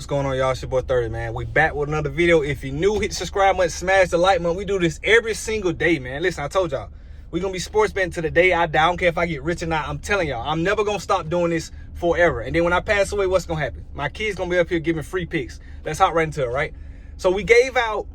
going on, y'all? It's your boy 30, man. We back with another video. If you're new, hit the subscribe button, smash the like button. We do this every single day, man. Listen, I told y'all, we're going to be sports betting to the day I die. I don't care if I get rich or not. I'm telling y'all, I'm never going to stop doing this forever. And then when I pass away, what's going to happen? My kids going to be up here giving free picks. Let's hop right into it, right? So we gave out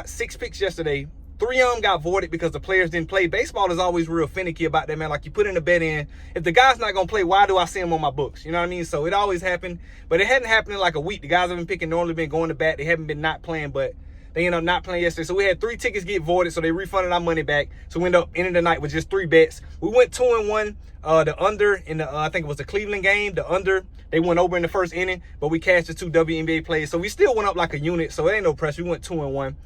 6 picks yesterday. 3 of them got voided because the players didn't play. Baseball is always real finicky about that, man. Like, you put in a bet in. If the guy's not going to play, why do I see him on my books? You know what I mean? So it always happened. But it hadn't happened in like a week. The guys have been picking, normally been going to bat. They haven't been not playing, but they ended up not playing yesterday. So we had 3 tickets get voided, so they refunded our money back. So we ended up ending the night with just 3 bets. We went 2-1. The under in the, I think it was the Cleveland game. The under, they went over in the first inning, but we cashed the 2 WNBA plays. So we still went up like a unit, so it ain't no pressure. We went 2-1.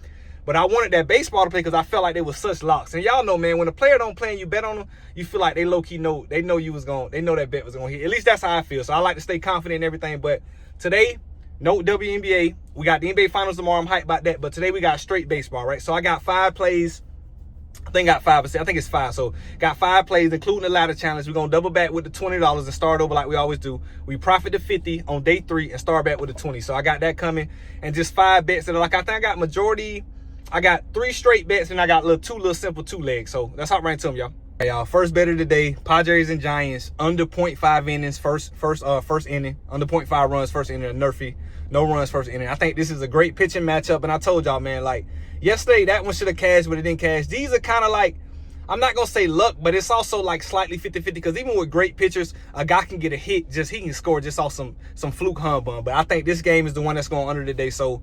But I wanted that baseball to play because I felt like they were such locks. And y'all know, man, when a player don't play and you bet on them, you feel like they low-key know, they know that bet was going to hit. At least that's how I feel. So I like to stay confident in everything. But today, no WNBA. We got the NBA Finals tomorrow. I'm hyped about that. But today we got straight baseball, right? So I got 5 plays. I think it's 5. So got 5 plays, including the ladder challenge. We're going to double back with the $20 and start over like we always do. We profit the 50 on day 3 and start back with the 20. So I got that coming. And just 5 bets that are like, I think I got majority. I got 3 straight bets and I got two simple 2 legs. So let's hop right into them, y'all. Hey, y'all, first bet of the day, Padres and Giants, under 0.5 innings, first inning, under 0.5 runs, first inning, and Nerfy, no runs, first inning. I think this is a great pitching matchup, and I told y'all, man, like, yesterday, that one should have cashed, but it didn't cash. These are kind of like, I'm not going to say luck, but it's also like slightly 50-50, because even with great pitchers, a guy can get a hit, he can score just off some fluke humbug. But I think this game is the one that's going under today. So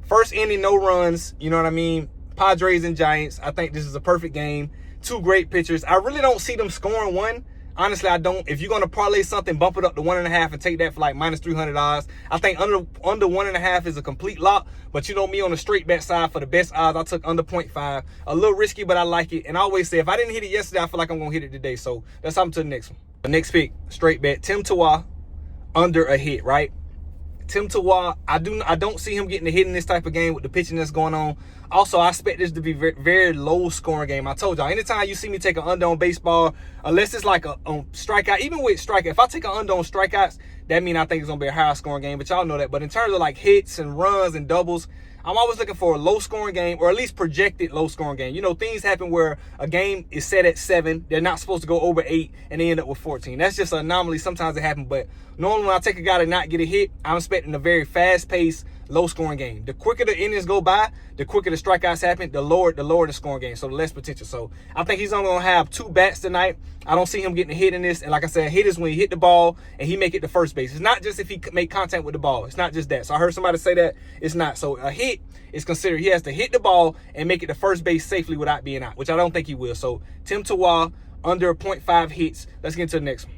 first inning, no runs, you know what I mean? Padres and Giants, I think this is a perfect game. 2 great pitchers. I really don't see them scoring one. Honestly, I don't. If you're going to parlay something, bump it up to 1.5 and take that for like minus 300 odds. I think under 1.5 is a complete lock. But you know me, on the straight bet side, for the best odds, I took under 0.5. A little risky, but I like it. And I always say, if I didn't hit it yesterday, I feel like I'm going to hit it today. So let's hop to the next one. The next pick, straight bet, Tim Tawah, under a hit, right? Tim Tawah, I don't see him getting a hit in this type of game with the pitching that's going on. Also, I expect this to be very, very low scoring game. I told y'all, anytime you see me take an under on baseball, unless it's like a strikeout, even with strikeout, if I take an under on strikeouts, that means I think it's going to be a higher scoring game, but y'all know that. But in terms of like hits and runs and doubles, I'm always looking for a low-scoring game, or at least projected low-scoring game. You know, things happen where a game is set at 7. They're not supposed to go over 8, and they end up with 14. That's just an anomaly. Sometimes it happens, but normally when I take a guy to not get a hit, I'm expecting a very fast-paced, low-scoring game. The quicker the innings go by, the quicker the strikeouts happen, the lower the scoring game, so the less potential. So I think he's only going to have 2 bats tonight. I don't see him getting a hit in this. And like I said, hit is when he hit the ball and he make it to first base. It's not just if he make contact with the ball. It's not just that. So I heard somebody say that. It's not. So a hit is considered he has to hit the ball and make it to first base safely without being out, which I don't think he will. So Tim Tawah, under 0.5 hits. Let's get into the next one.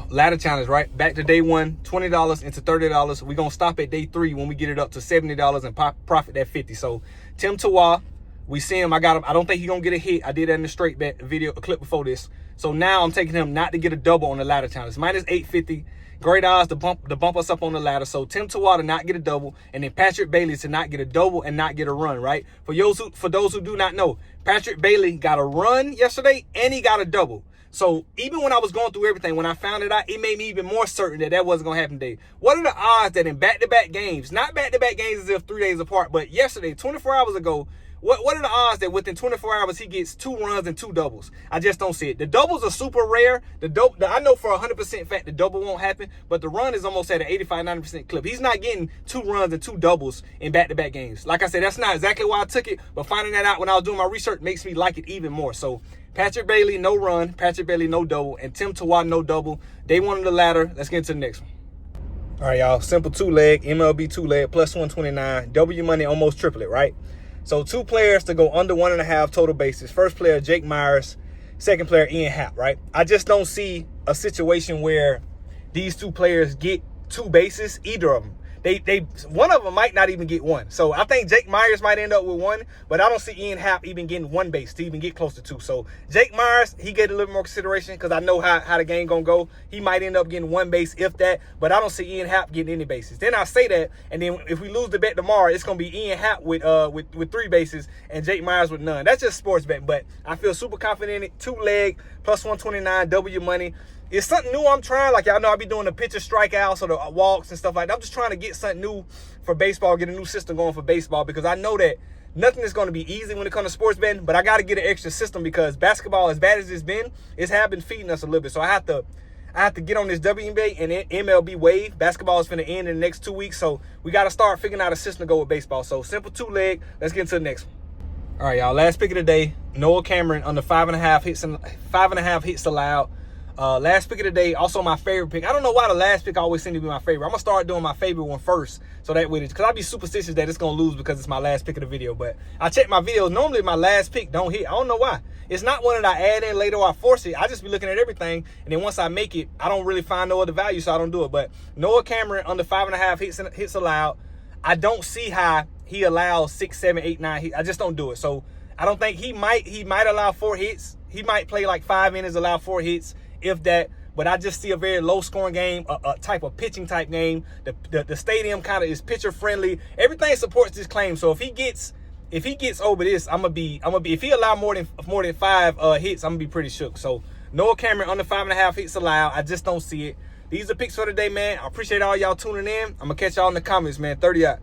Ladder challenge, right? Back to day 1, $20 into $30. We're going to stop at day 3 when we get it up to $70 and profit that 50. So Tim Tawah, we see him. I got him. I don't think he's going to get a hit. I did that in the straight bet video, a clip before this. So now I'm taking him not to get a double on the ladder challenge. Minus 850. Great odds to bump us up on the ladder. So Tim Tawah to not get a double, and then Patrick Bailey to not get a double and not get a run, right? For those who do not know, Patrick Bailey got a run yesterday and he got a double. So even when I was going through everything, when I found it out, it made me even more certain that wasn't going to happen today. What are the odds that in back-to-back games, not back-to-back games as if 3 days apart, but yesterday, 24 hours ago, what are the odds that within 24 hours he gets 2 runs and 2 doubles? I just don't see it. The doubles are super rare. I know for 100% fact the double won't happen, but the run is almost at an 85-90% clip. He's not getting 2 runs and 2 doubles in back-to-back games. Like I said, that's not exactly why I took it, but finding that out when I was doing my research makes me like it even more. So Patrick Bailey, no run. Patrick Bailey, no double. And Tim Tawah, no double. Day 1 on the ladder. Let's get into the next one. All right, y'all. Simple 2-leg, MLB 2-leg, plus 129. W money, almost triple it, right? So 2 players to go under 1.5 total bases. First player, Jake Myers. Second player, Ian Happ, right? I just don't see a situation where these 2 players get 2 bases, either of them. One of them might not even get 1. So I think Jake Myers might end up with 1, but I don't see Ian Happ even getting 1 base to even get close to 2. So Jake Myers, he get a little more consideration because I know how the game gonna go. He might end up getting 1 base, if that, but I don't see Ian Happ getting any bases. Then I say that, and then if we lose the bet tomorrow, it's gonna be Ian Happ with 3 bases and Jake Myers with none. That's just sports betting, but I feel super confident in it. 2-leg, plus 129, W money. it's something new I'm trying. Like, y'all know I be doing the pitcher strikeouts or the walks and stuff like that. I'm just trying to get something new for baseball, get a new system going for baseball, because I know that nothing is going to be easy when it comes to sports betting, but I got to get an extra system because basketball, as bad as it's been, have been feeding us a little bit. So I have to get on this WNBA and MLB wave. Basketball is going to end in the next 2 weeks, so we got to start figuring out a system to go with baseball. So simple 2-leg. Let's get into the next one. All right, y'all. Last pick of the day: Noah Cameron under 5.5 hits and 5.5 hits allowed. Last pick of the day, also my favorite pick. I don't know why the last pick always seems to be my favorite. I'm gonna start doing my favorite one first, so that way, because I be superstitious that it's gonna lose because it's my last pick of the video. But I check my videos. Normally, my last pick don't hit. I don't know why. It's not one that I add in later or I force it. I just be looking at everything, and then once I make it, I don't really find no other value, so I don't do it. But Noah Cameron under 5.5 hits allowed. I don't see how he allows 6, 7, 8, 9 hits. I just don't do it. So I don't think he might allow 4 hits. He might play like 5 innings, allow 4 hits, if that. But I just see a very low scoring game, a type of pitching type game. The stadium kind of is pitcher friendly. Everything supports this claim. So if he gets over this, I'm gonna be if he allow more than 5 hits, I'm gonna be pretty shook. So Noah Cameron under 5.5 hits allowed. I just don't see it. These are picks for today, man. I appreciate all y'all tuning in. I'm gonna catch y'all in the comments, man. 30 out.